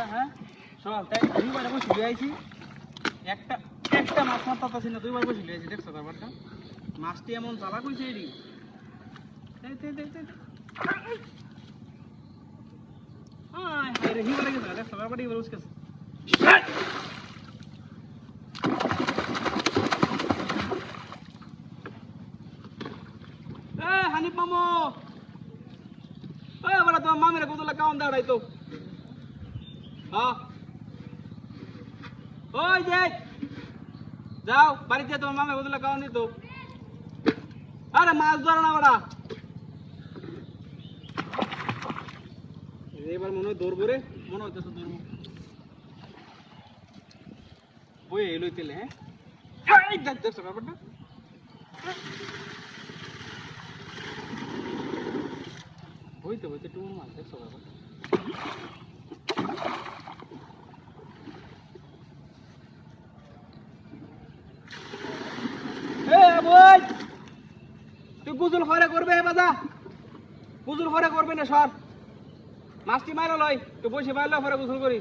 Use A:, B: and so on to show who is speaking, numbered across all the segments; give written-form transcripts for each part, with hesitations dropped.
A: ব্যাপারটা হ্যাঁ চল তাই দুইবার বসে লিয়ে আইছি একটা একটা মাছ মারতাছি না দুইবার বসে লিয়ে আইছি দেখছো ব্যাপারটা মাছটি এমন জ্বালা কইছে এডি হাই রে হিবা লাগে দেখছো ব্যাপারটা এবার উসকেছে হানিফ মামু বড় তোমার মামিরা কতলা কাউন দাঁড়াই তো হ্যাঁ ওই যে যাও বাড়িতে তোমার মামা কতলা কাউন দিত আরে মাছ ধরে না বড়া এবার মনে হয় ধরবো রে মনে হচ্ছে ধরবো বই এলোই তেলে হ্যাঁ দেখছো ব্যাপারটা বইতে বইতে টুমুর মাছ দেখছো ব্যাপারটা তুই গুজুল ফরে করবে বাজা গুজুল ফরে করবে না সর মাছটি মাইল লয় তুই বসে মাইল ফরে গুজুল করি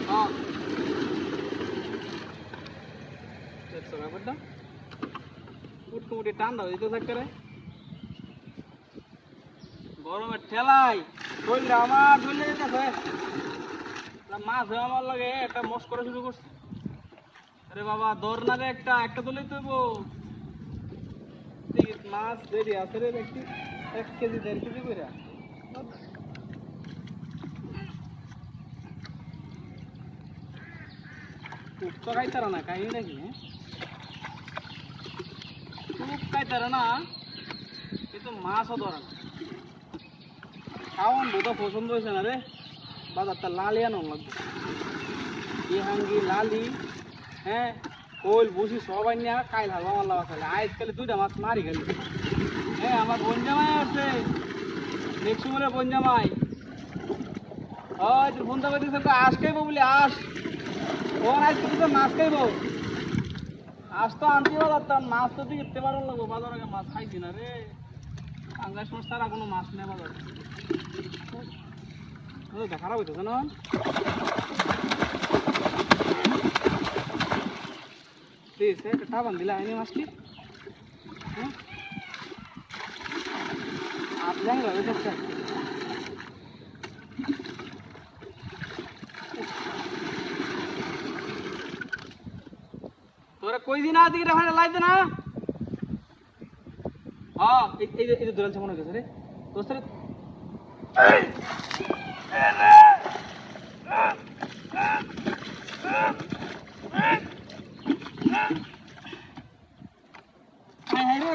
A: হ্যাঁ দেখছো ব্যাপারটা উটকুমুটি টান দাও দিতে থাকতে গরমের ঠেলাই শরীরটা আমার ঝুলে যেতেছে মাছ হয়ে আমার লাগে একটা মস করা শুরু করছে আরে বাবা ধর না রে একটা একটা তুলেই তৈব মাছ রেডি আছে রে দেখছি 1 কেজি 1.5 কেজি করে খুব তো খাইতারা না খাই নাকি খুব খাইতারা না কিন্তু মাছও ধরে না খাওয়ান বোধ পছন্দ হয়েছে না রে বাজারটা লালি আনো লাগবে ইহাঙ্গি লালি হ্যাঁ কোল বসি সবাই নিয়ে কাইল হালবা মারলাম আসলে আজকাল 2টা মাছ মারি গেল হ্যাঁ আমার বোন জামাই আছে নেক্সট সময় বোন জামাই ওই তোর ফোন করে দিয়েছে আস খাইবো বলে আস ফোন আজকে তো মাছ খাইবো আজ তো আনতে পারতাম মাছ তো তুই ইতে পারো লাগবো বাজার আগে মাছ খাইছি না রে আঙ্গাস মাছ ছাড়া কোনো মাছ নেই বাজার খারাপ হইতেছে না একটা টাবান দিলা আইনি মাছটি তোরা কই দিন আদিকে লাইতে না হ্যাঁ এই যে দোলাল মনে হচ্ছে রে দোস্ত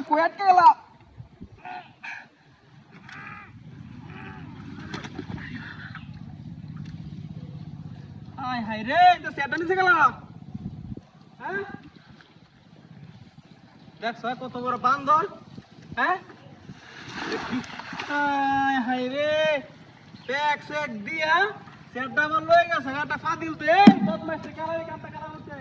A: কই আটকে গেল হাই রে তো সেটা নিচে গেল হ্যাঁ দেখছ কত বড় বান্দর হ্যাঁ হাই রে প্যাক সেট দিয়া সেটটা আমার লয়ে গেছে একটা ফাদিল দে বদমাইশ কারা কাটা কারা হচ্ছে